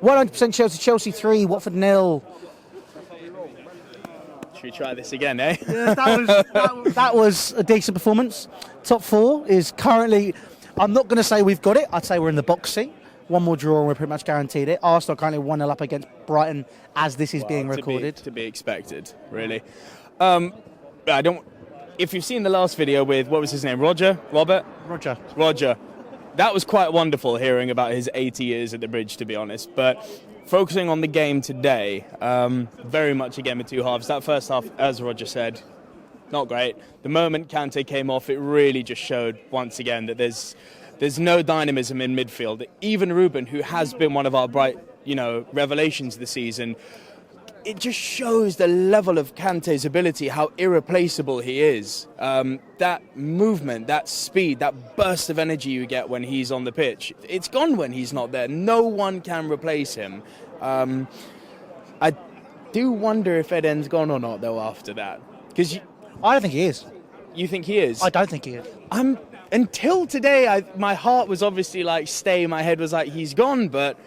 100% Chelsea. Chelsea 3, Watford 0. Should we try this again, eh? Yeah, that was a decent performance. Top 4 is currently, I'm not going to say we've got it, I'd say we're in the box seat. One more draw and we're pretty much guaranteed it. Arsenal currently 1-0 up against Brighton as this is being recorded. To be expected, really. If you've seen the last video with, what was his name, Roger? That was quite wonderful hearing about his 80 years at the bridge, to be honest. But focusing on the game today, very much a game of two halves. That first half, as Roger said, not great. The moment Kante came off, it really just showed once again that there's no dynamism in midfield. Even Ruben, who has been one of our bright, revelations this season, it just shows the level of Kante's ability, how irreplaceable he is. That movement, that speed, that burst of energy you get when he's on the pitch, it's gone when he's not there. No one can replace him. I do wonder if Eden's gone or not, though, after that. Because I don't think he is. You think he is? I don't think he is. Until today, my heart was obviously like stay. My head was like, he's gone. But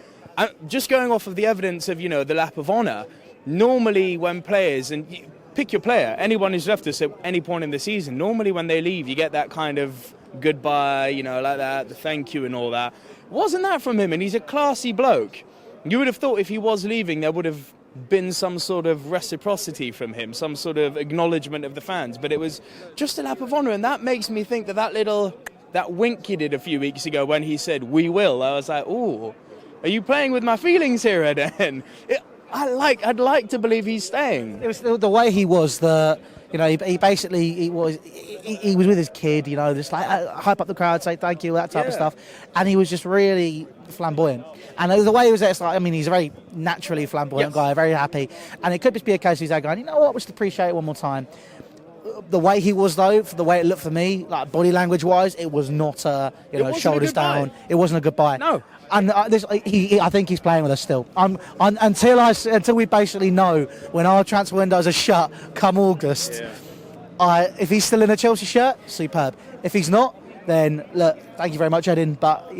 just going off of the evidence of, the lap of honour, normally when players, and pick your player, anyone who's left us at any point in the season, normally when they leave, you get that kind of goodbye, like that, the thank you and all that. Wasn't that from him? And he's a classy bloke. You would have thought if he was leaving, there would have been some sort of reciprocity from him, some sort of acknowledgement of the fans. But it was just a lap of honour. And that makes me think that wink he did a few weeks ago when he said, "We will." I was like, ooh, are you playing with my feelings here, Eden? I'd like to believe he's staying. It was the way he was. He was with his kid. Just like hype up the crowd, say thank you, that type of stuff. And he was just really flamboyant. And the way he was there, it's like, he's a very naturally flamboyant guy, very happy. And it could just be a case of he's there going, you know what, we should appreciate it one more time. The way he was, though, for the way it looked for me, like body language-wise, it was not, shoulders down. It wasn't a goodbye. No. And I think he's playing with us still. Until we basically know when our transfer windows are shut come August. Yeah. If he's still in a Chelsea shirt, superb. If he's not, then look, thank you very much, Edin. But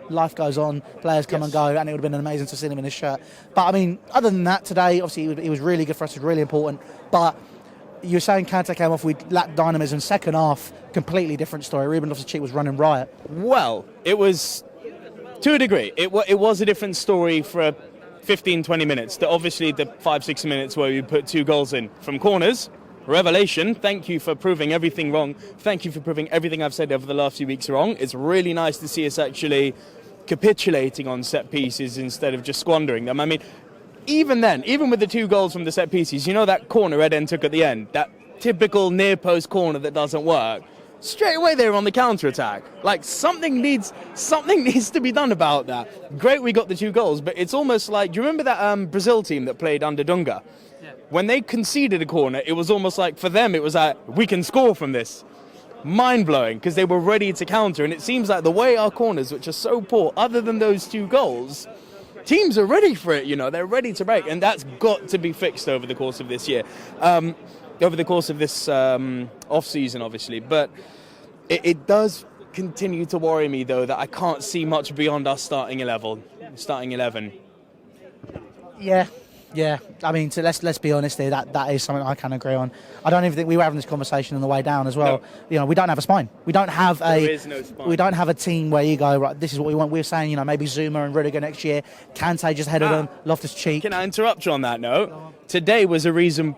life goes on, players come and go, and it would have been amazing to see him in his shirt. But other than that, today obviously he was really good for us. It was really important. But you're saying Kante came off, we lacked dynamism. Second half, completely different story. Ruben Loftus-Cheek was running riot. Well, it was. To a degree, it was a different story for 15-20 minutes. Obviously, the 5-6 minutes where we put 2 goals in from corners, revelation. Thank you for proving everything wrong. Thank you for proving everything I've said over the last few weeks wrong. It's really nice to see us actually capitulating on set pieces instead of just squandering them. Even then, even with the 2 goals from the set pieces, that corner Eden took at the end, that typical near post corner that doesn't work. Straight away they were on the counter-attack. Like, something needs to be done about that. Great we got the 2 goals, but it's almost like, do you remember that Brazil team that played under Dunga? Yeah. When they conceded a corner, it was almost like, for them, it was like, we can score from this. Mind-blowing, because they were ready to counter, and it seems like the way our corners, which are so poor, other than those 2 goals, teams are ready for it, they're ready to break, and that's got to be fixed over the course of this year. Over the course of this off-season, obviously. But it does continue to worry me, though, that I can't see much beyond our starting 11. Yeah. So let's be honest here. That is something I can agree on. I don't even think we were having this conversation on the way down as well. No. We don't have a spine. We don't have there is no spine. We don't have a team where you go, right, this is what we want. We're saying, maybe Zuma and Rudiger next year. Kante just ahead of them. Loftus-Cheek. Can I interrupt you on that note? Today was a reason.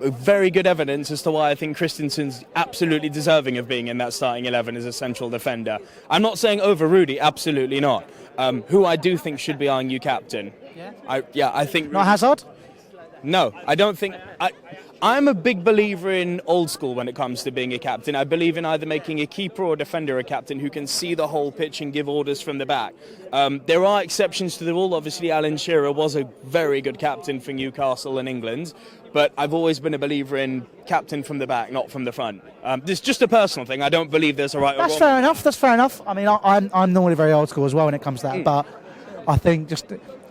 Very good evidence as to why I think Christensen's absolutely deserving of being in that starting 11 as a central defender. I'm not saying over Rudy, absolutely not. Who I do think should be our new captain. Yeah? I think... Not Hazard? No, I don't think... I'm a big believer in old school when it comes to being a captain. I believe in either making a keeper or defender a captain who can see the whole pitch and give orders from the back. There are exceptions to the rule. Obviously, Alan Shearer was a very good captain for Newcastle and England. But I've always been a believer in captain from the back, not from the front. This is just a personal thing. I don't believe there's a right or wrong. That's fair enough. I'm normally very old school as well when it comes to that. But I think just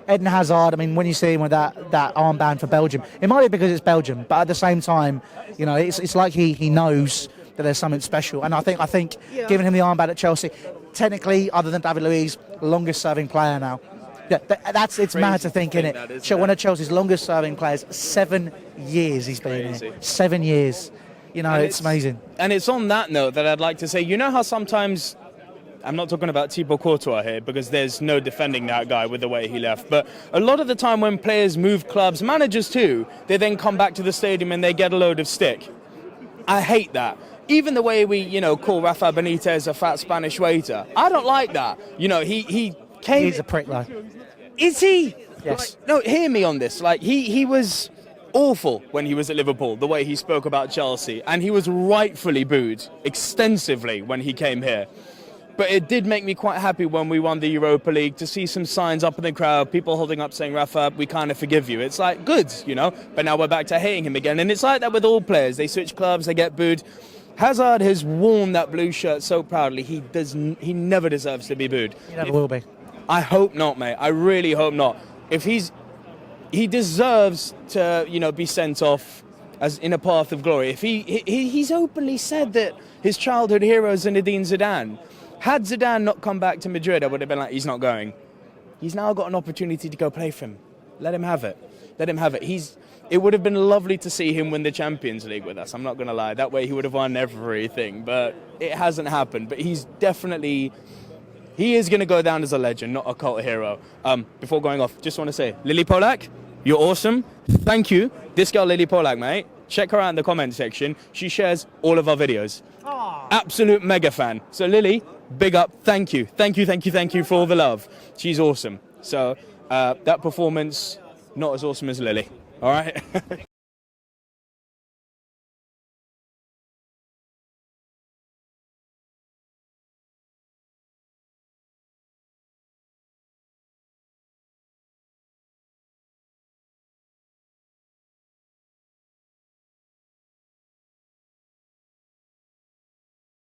Eden Hazard, when you see him with that armband for Belgium, it might be because it's Belgium, but at the same time, it's like he knows that there's something special. And I think giving him the armband at Chelsea, technically, other than David Luiz, longest serving player now. Yeah, it's mad to think, Crazy isn't to think it? that, isn't One it? of Chelsea's longest-serving players, 7 years he's been Crazy. here. 7 years. You know, And it's amazing. And it's on that note that I'd like to say, you know how sometimes, I'm not talking about Thibaut Courtois here because there's no defending that guy with the way he left, but a lot of the time when players move clubs, managers too, they then come back to the stadium and they get a load of stick. I hate that. Even the way we, call Rafa Benitez a fat Spanish waiter. I don't like that. He came... He's a prick, though. Is he? Yes. No, hear me on this. He was awful when he was at Liverpool, the way he spoke about Chelsea, and he was rightfully booed extensively when he came here. But it did make me quite happy when we won the Europa League to see some signs up in the crowd, people holding up saying, Rafa, we kind of forgive you. It's like, good, but now we're back to hating him again. And it's like that with all players. They switch clubs, they get booed. Hazard has worn that blue shirt so proudly, he never deserves to be booed. He never will be. I hope not, mate. I really hope not. He deserves to, be sent off as in a path of glory. If he's openly said that his childhood hero is Zinedine Zidane. Had Zidane not come back to Madrid, I would have been like, he's not going. He's now got an opportunity to go play for him. Let him have it. Let him have it. It would have been lovely to see him win the Champions League with us. I'm not going to lie. That way he would have won everything. But it hasn't happened. But he is going to go down as a legend, not a cult hero. Before going off, just want to say, Lily Polak, you're awesome. Thank you. This girl, Lily Polak, mate. Check her out in the comment section. She shares all of our videos. Aww. Absolute mega fan. So Lily, big up. Thank you. Thank you for all the love. She's awesome. So that performance, not as awesome as Lily. All right?